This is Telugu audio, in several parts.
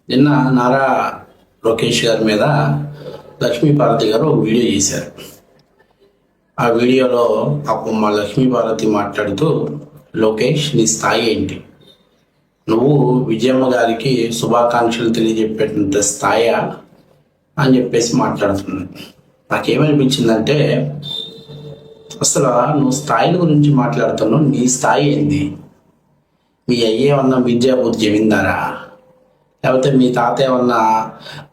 నిన్న నారా లోకేష్ గారి మీద లక్ష్మీపార్వతి గారు ఒక వీడియో చేశారు. ఆ వీడియోలో పాపం మా లక్ష్మీపార్వతి మాట్లాడుతూ, లోకేష్ నీ స్థాయి ఏంటి, నువ్వు విజయమ్మ గారికి శుభాకాంక్షలు తెలియజెప్పేటంత స్థాయా అని చెప్పేసి మాట్లాడుతున్నాను. నాకేమనిపించిందంటే, అసలు నువ్వు స్థాయిల గురించి మాట్లాడుతున్నావు, నీ స్థాయి ఏంది? మీ అయ్యేమన్నా విద్యాబుద్ధి జమీందారా, లేకపోతే మీ తాత ఏమన్నా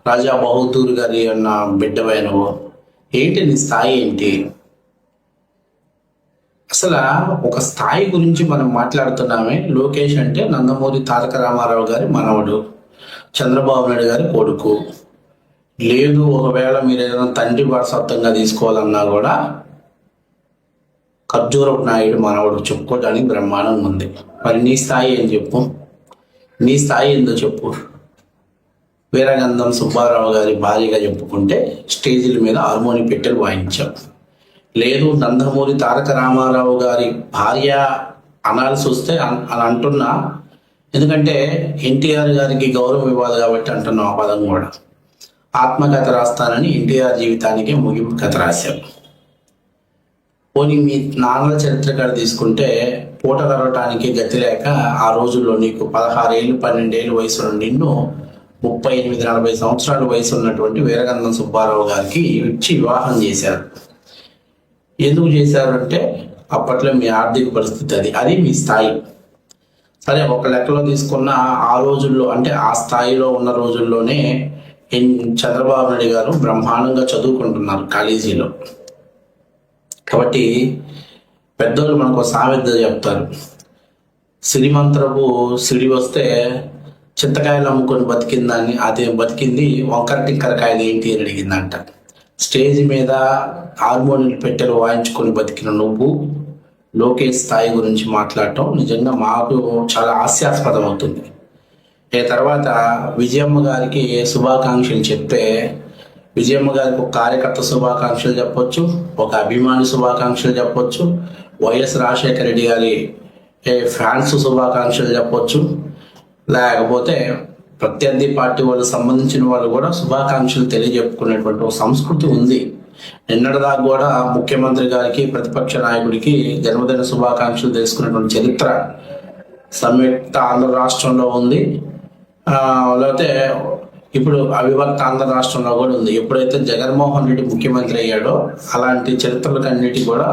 రాజా బహదూర్ గారి ఏమన్నా బిడ్డవైనవు? ఏంటి నీ స్థాయి ఏంటి? అసలు ఒక స్థాయి గురించి మనం మాట్లాడుతున్నామే. లోకేష్ అంటే నందమూరి తారక రామారావు గారి మనవడు, చంద్రబాబు నాయుడు గారి కొడుకు. లేదు, ఒకవేళ మీరు ఏదైనా తండ్రి వారసత్వంగా తీసుకోవాలన్నా కూడా ఖర్జూరపు నాయుడు మనవడు చెప్పుకోవడానికి బ్రహ్మాండంగా ఉంది. మరి నీ స్థాయి ఏం చెప్పు, నీ స్థాయి ఏందో చెప్పు. వీరగంధం సుబ్బారావు గారి భార్యగా చెప్పుకుంటే స్టేజీల మీద హార్మోని పెట్టెలు వాయించాం. లేదు, నందమూరి తారక రామారావు గారి భార్య అనాల్సి వస్తే అని అంటున్నా, ఎందుకంటే ఎన్టీఆర్ గారికి గౌరవం ఇవ్వాలి కాబట్టి అంటున్నాం. ఆ పదం కూడా ఆత్మకథ రాస్తానని ఎన్టీఆర్ జీవితానికి ముగింపు కథ రాశాం. పోనీ మీ నాన్నల చరిత్ర కాడ తీసుకుంటే పూట కరవటానికి గతి లేక ఆ రోజుల్లో నీకు 16 ఏళ్ళు 12 ఏళ్ళు వయసు నిన్ను 38-40 సంవత్సరాల వయసు ఉన్నటువంటి వీరగంధం సుబ్బారావు గారికి ఇచ్చి వివాహం చేశారు. ఎందుకు చేశారు అంటే అప్పట్లో మీ ఆర్థిక పరిస్థితి అది మీ స్థాయి. సరే, ఒక లెక్కలో తీసుకున్న ఆ రోజుల్లో, అంటే ఆ స్థాయిలో ఉన్న రోజుల్లోనే చంద్రబాబు నాయుడు గారు బ్రహ్మాండంగా చదువుకుంటున్నారు కాలేజీలో. కాబట్టి పెద్దోళ్ళు మనకు సామెత చెప్తారు, సిరిమంత్రపు సిడి వస్తే చింతకాయలు అమ్ముకొని బతికిందాన్ని, అదే బతికింది వంకర టింకరకాయలు ఏంటి అని అడిగిందంట. స్టేజ్ మీద హార్మోనియల్ పెట్టెలు వాయించుకొని బతికిన నువ్వు లోకేష్ స్థాయి గురించి మాట్లాడటం నిజంగా మాకు చాలా హాస్యాస్పదం అవుతుంది. తర్వాత విజయమ్మ గారికి శుభాకాంక్షలు చెప్తే, విజయమ్మ గారికి ఒక కార్యకర్త శుభాకాంక్షలు చెప్పొచ్చు, ఒక అభిమాని శుభాకాంక్షలు చెప్పొచ్చు, వైఎస్ రాజశేఖర రెడ్డి గారి ఫ్యాన్స్ శుభాకాంక్షలు చెప్పొచ్చు, లేకపోతే ప్రత్యర్థి పార్టీ వాళ్ళకి సంబంధించిన వాళ్ళు కూడా శుభాకాంక్షలు తెలియజెప్పుకునేటువంటి ఒక సంస్కృతి ఉంది. నిన్నటిదాకా కూడా ముఖ్యమంత్రి గారికి ప్రతిపక్ష నాయకుడికి జన్మదిన శుభాకాంక్షలు తెలుసుకునేటువంటి చరిత్ర సంయుక్త ఆంధ్ర రాష్ట్రంలో ఉంది. లేకపోతే ఇప్పుడు అవిభక్త ఆంధ్ర రాష్ట్రంలో కూడా ఉంది. ఎప్పుడైతే జగన్మోహన్ రెడ్డి ముఖ్యమంత్రి అయ్యాడో అలాంటి చరిత్రలకన్నిటి కూడా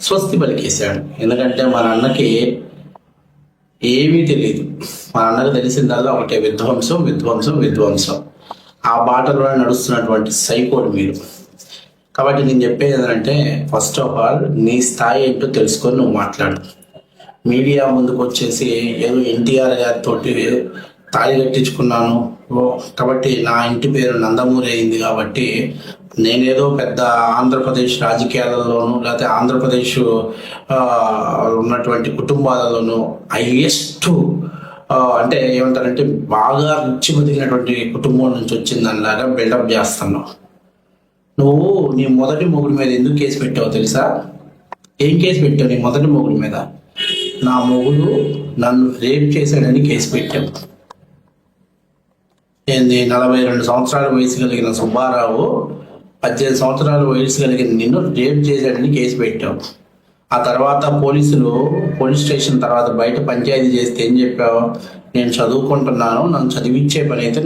స్వస్తి పలికేశాడు. ఎందుకంటే మన అన్నకి ఏమీ తెలియదు. మా అన్నకు తెలిసిందల్లా ఒకటే, విధ్వంసం విధ్వంసం విధ్వంసం. ఆ బాటలో నడుస్తున్నటువంటి సైకోడు మీరు. కాబట్టి నేను చెప్పేది ఏంటంటే, ఫస్ట్ ఆఫ్ ఆల్ నీ స్థాయి ఏంటో తెలుసుకొని నువ్వు మాట్లాడు. మీడియా ముందుకు వచ్చేసి ఏదో ఎన్టీఆర్ గారితో తాళి కట్టించుకున్నాను కాబట్టి నా ఇంటి పేరు నందమూరి అయింది కాబట్టి నేనేదో పెద్ద ఆంధ్రప్రదేశ్ రాజకీయాలలోనూ లేకపోతే ఆంధ్రప్రదేశ్ ఉన్నటువంటి కుటుంబాలలోనూ హైయెస్ట్ అంటే ఏమంటారంటే బాగా రిచ్ బతికినటువంటి కుటుంబం నుంచి వచ్చిందనిలాగా బిల్డప్ చేస్తున్నావు. నువ్వు నీ మొదటి మొగుడి మీద ఎందుకు కేసు పెట్టావు తెలుసా? ఏం కేసు పెట్టావు నీ మొదటి మొగుడి మీద? నా మొగుడు నన్ను రేప్ చేశాడని కేసు పెట్టావు. ఏంది, 42 సంవత్సరాల వయసు కలిగిన సుబ్బారావు 18 సంవత్సరాల వయసు కలిగిన నిన్ను రేప్ చేశాడని కేసు పెట్టావు. ఆ తర్వాత పోలీస్ స్టేషన్ తర్వాత బయట పంచాయతీ చేస్తే ఏం చెప్పావు? నేను చదువుకుంటున్నాను, నన్ను చదివించే పని అయితే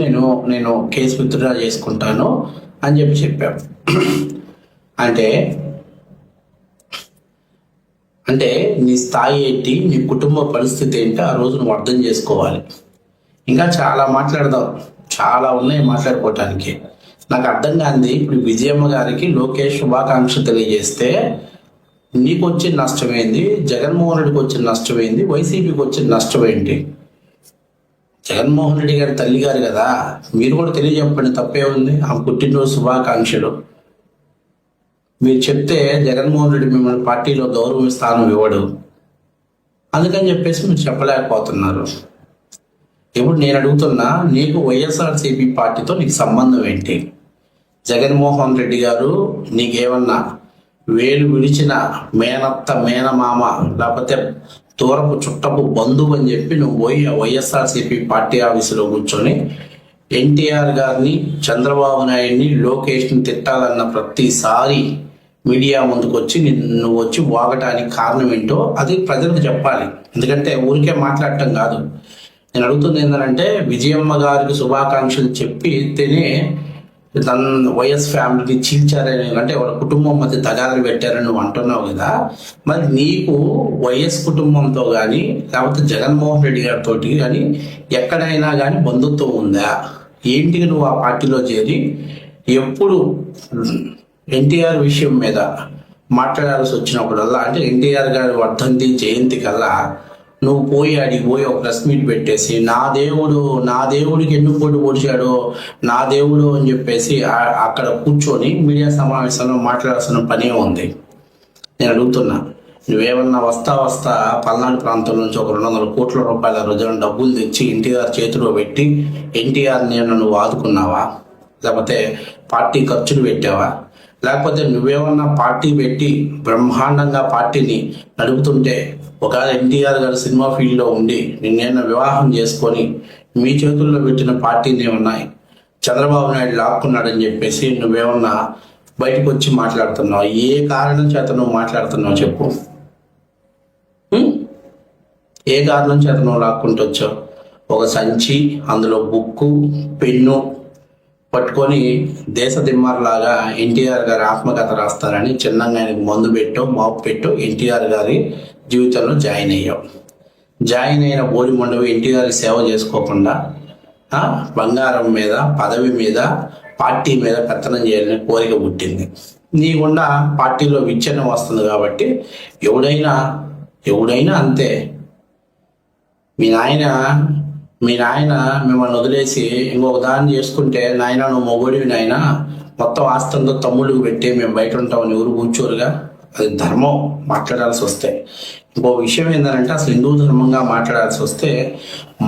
నేను కేసు విత్డ్రా చేసుకుంటాను అని చెప్పావు. అంటే నీ స్థాయి ఏంటి, నీ కుటుంబ పరిస్థితి ఏంటి ఆ రోజు నువ్వు అర్థం చేసుకోవాలి. ఇంకా చాలా మాట్లాడదాం, చాలా ఉన్నాయి మాట్లాడుకోవటానికి. నాకు అర్థం కాంది, ఇప్పుడు విజయమ్మ గారికి లోకేష్ శుభాకాంక్ష తెలియజేస్తే నీకు వచ్చిన నష్టమైంది, జగన్మోహన్ రెడ్డికి వచ్చిన నష్టమైంది, వైసీపీకి వచ్చిన నష్టమేంటి? జగన్మోహన్ రెడ్డి గారి తల్లి గారు కదా, మీరు కూడా తెలియజెప్పండి, తప్పే ఉంది. ఆ పుట్టినరోజు శుభాకాంక్షలు మీరు చెప్తే జగన్మోహన్ రెడ్డి మిమ్మల్ని పార్టీలో గౌరవ స్థానం ఇవ్వడు, అందుకని చెప్పేసి మీరు చెప్పలేకపోతున్నారు. ఇప్పుడు నేను అడుగుతున్నా, నీకు వైఎస్ఆర్సీపీ పార్టీతో నీకు సంబంధం ఏంటి? జగన్మోహన్ రెడ్డి గారు నీకేమన్నా వేలు విడిచిన మేనత్త మేనమామ లేకపోతే దూరపు చుట్టపు బంధువు అని చెప్పి నువ్వు పోయి వైఎస్ఆర్సీపీ పార్టీ ఆఫీసులో కూర్చొని ఎన్టీఆర్ గారిని, చంద్రబాబు నాయుడిని, లోకేష్ని తిట్టాలన్న ప్రతిసారి మీడియా ముందుకు వచ్చి నువ్వు వచ్చి వాగటానికి కారణం ఏంటో అది ప్రజలకు చెప్పాలి. ఎందుకంటే ఊరికే మాట్లాడటం కాదు. నేను అడుగుతుంది ఏంటంటే, విజయమ్మ గారికి శుభాకాంక్షలు చెప్పి తినే తన వైఎస్ ఫ్యామిలీని చీల్చారని, అంటే వాళ్ళ కుటుంబం మధ్య తగాదాలు పెట్టారని నువ్వు అంటున్నావు కదా. మరి నీకు వైఎస్ కుటుంబంతో కానీ లేకపోతే జగన్మోహన్ రెడ్డి గారితో కానీ ఎక్కడైనా కానీ బంధుత్వం ఉందా? ఏంటికి నువ్వు ఆ పార్టీలో చేరి ఎప్పుడు ఎన్టీఆర్ విషయం మీద మాట్లాడాల్సి వచ్చినప్పుడల్లా, అంటే ఎన్టీఆర్ గారి వర్ధంతి జయంతి కల్లా నువ్వు పోయి అడిగి పోయి ఒక ప్రెస్ మీట్ పెట్టేసి నా దేవుడికి ఎన్ను పోటీ పొడిచాడో నా దేవుడు అని చెప్పేసి అక్కడ కూర్చొని మీడియా సమావేశంలో మాట్లాడాల్సిన పనే ఉంది. నేను అడుగుతున్నా, నువ్వేమన్నా వస్తా పల్నాడు ప్రాంతం నుంచి ఒక 200 కోట్ల రూపాయల రోజున డబ్బులు తెచ్చి ఎన్టీఆర్ చేతిలో పెట్టి ఎన్టీఆర్ నేను నువ్వు ఆదుకున్నావా? లేకపోతే పార్టీ ఖర్చులు పెట్టావా? లేకపోతే నువ్వేమన్నా పార్టీ పెట్టి బ్రహ్మాండంగా పార్టీని నడుపుతుంటే ఒకవేళ ఎన్టీఆర్ గారు సినిమా ఫీల్డ్లో ఉండి నిన్నేనా వివాహం చేసుకొని మీ చేతుల్లో పెట్టిన పార్టీని ఏమన్నాయి చంద్రబాబు నాయుడు లాక్కున్నాడని చెప్పేసి నువ్వేమన్నా బయటకు వచ్చి మాట్లాడుతున్నావు? ఏ కారణం చేత నువ్వు మాట్లాడుతున్నావు చెప్పు? ఏ కారణం చేత నువ్వు లాక్కుంటూ వచ్చావు? ఒక సంచి, అందులో బుక్కు, పెన్ను పట్టుకొని దేశ దిమ్మార్లాగా ఎన్టీఆర్ గారి ఆత్మకథ రాస్తారని చిన్నగా ఆయనకు మందు పెట్టో మాపు పెట్టో ఎన్టీఆర్ గారి జీవితంలో జాయిన్ అయ్యావు. జాయిన్ అయిన బోడి మండవి ఎన్టీఆర్ సేవ చేసుకోకుండా బంగారం మీద, పదవి మీద, పార్టీ మీద పెత్తనం చేయాలని కోరిక పుట్టింది. నీకుండా పార్టీలో విచ్ఛిన్నం వస్తుంది కాబట్టి ఎవడైనా అంతే. మీ నాయన మిమ్మల్ని వదిలేసి ఇంకొక దాన్ని చేసుకుంటే, నాయన నువ్వు మొగోడివి నాయన, మొత్తం ఆస్తంతో తమ్ముళ్ళకి పెట్టి మేము బయట ఉంటామని ఎవరు కూర్చోరుగా. అది ధర్మం మాట్లాడాల్సి వస్తే. ఇంకో విషయం ఏంటంటే, అసలు హిందూ ధర్మంగా మాట్లాడాల్సి వస్తే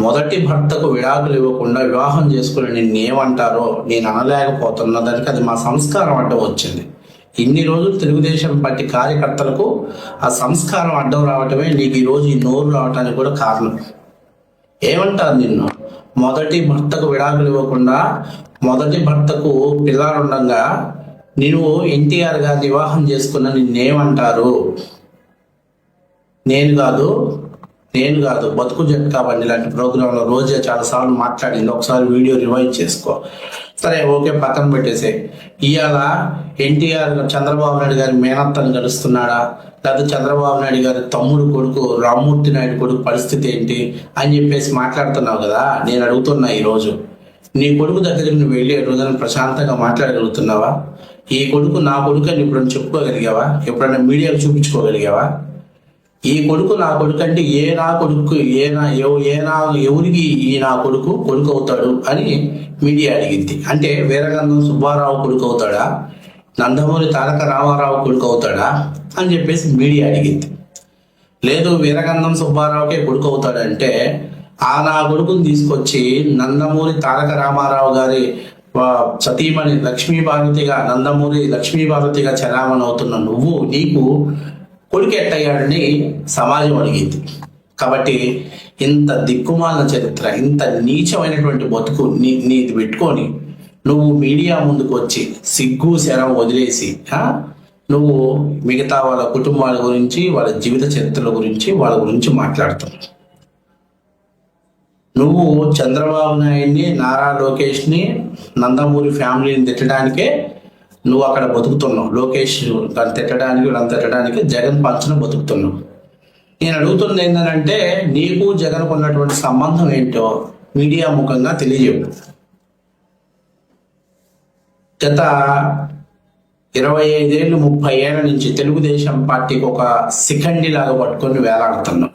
మొదటి భర్తకు విడాకులు ఇవ్వకుండా వివాహం చేసుకుని నిన్ను ఏమంటారో నేను అనలేకపోతున్నా. దానికి అది మా సంస్కారం అడ్డం వచ్చింది. ఇన్ని రోజులు తెలుగుదేశం పార్టీ కార్యకర్తలకు ఆ సంస్కారం అడ్డం రావటమే నీకు ఈరోజు ఈ నోరు రావటానికి కూడా కారణం. ఏమంటారు నిన్ను? మొదటి భర్తకు విడాకులు ఇవ్వకుండా, మొదటి భర్తకు పిల్లారుండగా నువ్వు ఎన్టీఆర్ గారిని వివాహం చేసుకున్న నిన్నేమంటారు? నేను కాదు బతుకు జట్కా బండి లాంటి ప్రోగ్రాంలో రోజే చాలాసార్లు మాట్లాడింది. ఒకసారి వీడియో రివైజ్ చేసుకో. సరే, ఓకే, పక్కన పెట్టేసే. ఇవాళ ఎన్టీఆర్ చంద్రబాబు నాయుడు గారి మేనత్తను గడుస్తున్నాడా? లేకపోతే చంద్రబాబు నాయుడు గారి తమ్ముడు కొడుకు రామ్మూర్తి నాయుడు కొడుకు పరిస్థితి ఏంటి అని చెప్పేసి మాట్లాడుతున్నావు కదా. నేను అడుగుతున్నా, ఈరోజు నీ కొడుకు దగ్గరికి నువ్వు వెళ్ళి రోజున ప్రశాంతంగా మాట్లాడగలుగుతున్నావా? ఈ కొడుకు నా కొడుకు అని ఎప్పుడైనా చెప్పుకోగలిగావా? ఎప్పుడైనా మీడియాకు చూపించుకోగలిగావా? ఈ కొడుకు నా కొడుకు అంటే ఎవరికి ఈ నా కొడుకు అవుతాడు అని మీడియా అడిగింది. అంటే వీరగంధం సుబ్బారావు కొడుకు అవుతాడా, నందమూరి తారక రామారావు కొడుకు అవుతాడా అని చెప్పేసి మీడియా అడిగింది. లేదు, వీరగంధం సుబ్బారావుకే కొడుకు అవుతాడంటే నా కొడుకుని తీసుకొచ్చి నందమూరి తారక రామారావు గారి సతీమణి నందమూరి లక్ష్మీభారతిగా చలామణి అవుతున్న నీకు కొడుకు ఎట్టయ్యాడని సమాజం అడిగింది. కాబట్టి ఇంత దిక్కుమాలిన చరిత్ర, ఇంత నీచమైనటువంటి బతుకు నీది పెట్టుకొని నువ్వు మీడియా ముందుకు వచ్చి సిగ్గు శరం వదిలేసి నువ్వు మిగతా వాళ్ళ కుటుంబాల గురించి, వాళ్ళ జీవిత చరిత్రల గురించి, వాళ్ళ గురించి మాట్లాడుతున్నావు. నువ్వు చంద్రబాబు నాయుడిని, నారా లోకేష్ని, నందమూరి ఫ్యామిలీని తిట్టడానికే నువ్వు అక్కడ బతుకుతున్నావు. లోకేష్ తిట్టడానికి, వీళ్ళని తిట్టడానికి జగన్ పంచను బతుకుతున్నావు. నేను అడుగుతున్నది ఏంటంటే, నీకు జగన్కు ఉన్నటువంటి సంబంధం ఏంటో మీడియా ముఖంగా తెలియజేయు. గత 25 ఏళ్ళు 30 ఏళ్ల నుంచి తెలుగుదేశం పార్టీకి ఒక శిఖండిలాగా పట్టుకొని వేలాడుతున్నావు.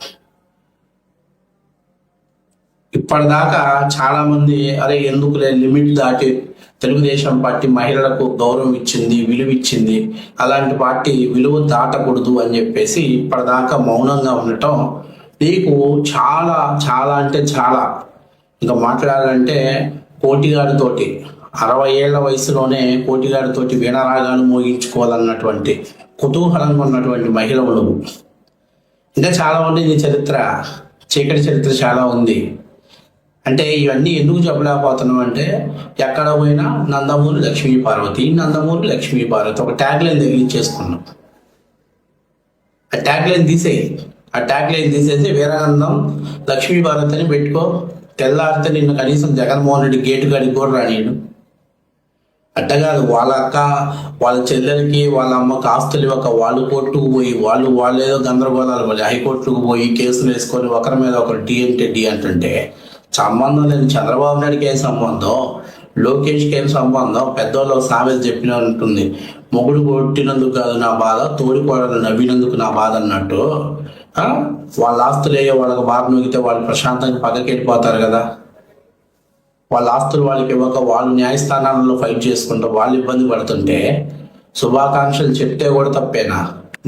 ఇప్పటిదాకా చాలా మంది అరే ఎందుకులే లిమిట్ దాటి తెలుగుదేశం పార్టీ మహిళలకు గౌరవం ఇచ్చింది, విలువ ఇచ్చింది, అలాంటి పార్టీ విలువ దాటకూడదు అని చెప్పేసి ఇప్పటిదాకా మౌనంగా ఉండటం నీకు చాలా చాలా అంటే చాలా, ఇంకా మాట్లాడాలంటే కోటిగాడితోటి 60 ఏళ్ల వయసులోనే కోటిగాడితోటి వీణరాగాలు మోగించుకోవాలన్నటువంటి కుతూహలంగా ఉన్నటువంటి మహిళలు నువ్వు. ఇంకా చాలా ఉంది నీ చరిత్ర, చీకటి చరిత్ర చాలా ఉంది. అంటే ఇవన్నీ ఎందుకు చెప్పలేకపోతున్నాం అంటే ఎక్కడ పోయినా నందమూరి లక్ష్మీ పార్వతి, నందమూరి లక్ష్మీ పార్వతి ఒక ట్యాగ్ లైన్ తగిలించేసుకున్నాం. ఆ ట్యాగ్ లైన్ తీసేయి, ఆ ట్యాగ్ లైన్ తీసేసి వీరానందం లక్ష్మీ పార్వతి అని పెట్టుకో. తెల్లారితే నిన్ను కనీసం జగన్మోహన్ రెడ్డి గేటు కాడికి కూడా రానియడు. అట్టగాదు, వాళ్ళ అక్క వాళ్ళ చెల్లెలకి వాళ్ళ అమ్మకి ఆస్తులు ఇవ్వక వాళ్ళు కోర్టుకు పోయి వాళ్ళు ఏదో గందరగోళాలు పోయి హైకోర్టుకు పోయి కేసులు వేసుకొని ఒకరి మీద ఒకరు డి అంటుంటే సంబంధం లేదు. చంద్రబాబు నాయుడికి ఏం సంబంధం, లోకేష్కి ఏం సంబంధం? పెద్దోళ్ళు సామెత చెప్పిన ఉంటుంది, మొగుడు కొట్టినందుకు కాదు నా బాధ, తోడికోడలు నవ్వినందుకు నా బాధ అన్నట్టు. వాళ్ళ ఆస్తులు అయ్యో వాళ్ళకి బాధ నొగితే వాళ్ళు ప్రశాంతంగా పక్కకి వెళ్ళిపోతారు కదా. వాళ్ళ ఆస్తులు వాళ్ళకి ఇవ్వక వాళ్ళు న్యాయస్థానాలలో ఫైట్ చేసుకుంటూ వాళ్ళు ఇబ్బంది పడుతుంటే శుభాకాంక్షలు చెప్తే కూడా తప్పేనా?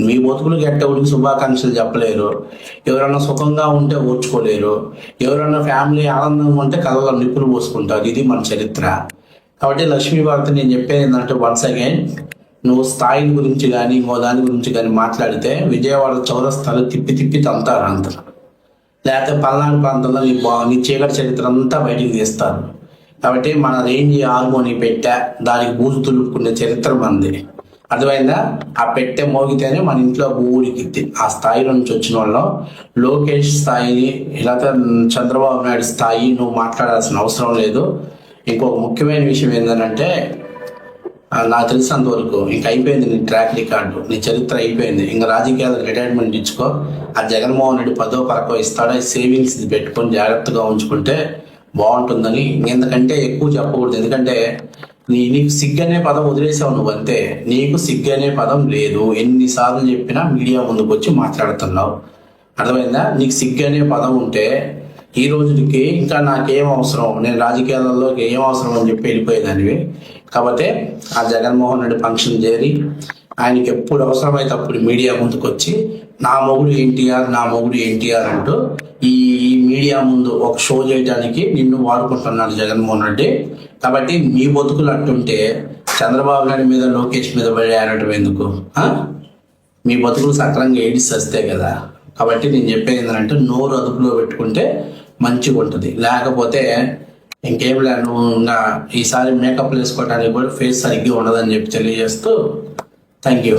మీ బతుకులు గెట్టవుడికి శుభాకాంక్షలు చెప్పలేరు, ఎవరన్నా సుఖంగా ఉంటే ఓర్చుకోలేరు, ఎవరన్నా ఫ్యామిలీ ఆనందంగా ఉంటే కళ్ళలో నిప్పులు పోసుకుంటారు. ఇది మన చరిత్ర. కాబట్టి లక్ష్మీ భారతి నేను చెప్పేది ఏంటంటే, వన్స్ అగైన్ నువ్వు స్థాయి గురించి కానీ ఇంకో దాని గురించి కానీ మాట్లాడితే విజయవాడ చౌరస్తాలు తిప్పి తంతారు అంత, లేకపోతే పల్నాడు ప్రాంతంలో నీ చీకటి చరిత్ర అంతా బయటికి తీస్తారు. కాబట్టి మన రేంజ్ హార్మోని పెట్టా దానికి బూజు తులుపుకునే చరిత్ర మనది, అర్థమైందా? ఆ పెట్టె మోగితేనే మన ఇంట్లో ఊరికిద్ది. ఆ స్థాయిలో నుంచి వచ్చిన వాళ్ళు లోకేష్ స్థాయిని లేకపోతే చంద్రబాబు నాయుడు స్థాయి నువ్వు మాట్లాడాల్సిన అవసరం లేదు. ఇంకొక ముఖ్యమైన విషయం ఏంటంటే, నాకు తెలిసినంత వరకు ఇంక అయిపోయింది నీ ట్రాక్ రికార్డు, నీ చరిత్ర అయిపోయింది. ఇంకా రాజకీయాలు రిటైర్మెంట్ ఇచ్చుకో. ఆ జగన్మోహన్ రెడ్డి 10వ పరకో ఇస్తాడో సేవింగ్స్ పెట్టుకొని జాగ్రత్తగా ఉంచుకుంటే బాగుంటుందని. ఎందుకంటే ఎక్కువ చెప్పకూడదు, ఎందుకంటే నీకు సిగ్గనే పదం వదిలేసావు నువ్వు అంతే. నీకు సిగ్గనే పదం లేదు. ఎన్నిసార్లు చెప్పినా మీడియా ముందుకు వచ్చి మాట్లాడుతున్నావు, అర్థమైందా? నీకు సిగ్గనే పదం ఉంటే ఈ రోజుకి ఇంకా నాకేం అవసరం, నేను రాజకీయాలలోకి ఏం అవసరం అని చెప్పి వెళ్ళిపోయేదానివి. కాబట్టి ఆ జగన్మోహన్ రెడ్డి ఫంక్షన్ చేరి ఆయనకి ఎప్పుడు అవసరమైతే అప్పుడు మీడియా ముందుకు వచ్చి నా మొగుడు ఎన్టీఆర్ అంటూ ఈ మీడియా ముందు ఒక షో చేయడానికి నిన్ను వాడుకుంటున్నాడు జగన్మోహన్ రెడ్డి. కాబట్టి మీ బతుకులు అట్టుంటే చంద్రబాబు నాయుడు మీద లోకేష్ మీద పడి ఆడటం ఎందుకు? మీ బతుకులు సక్రంగా ఏడిసి వస్తే కదా. కాబట్టి నేను చెప్పేది ఏంటంటే, నోరు అదుపులో పెట్టుకుంటే మంచిగా ఉంటుంది. లేకపోతే ఇంకేం లే, నువ్వు ఈసారి మేకప్ వేసుకోవడానికి కూడా ఫేస్ సరిగ్గా ఉండదని చెప్పి తెలియజేస్తూ థ్యాంక్ యూ.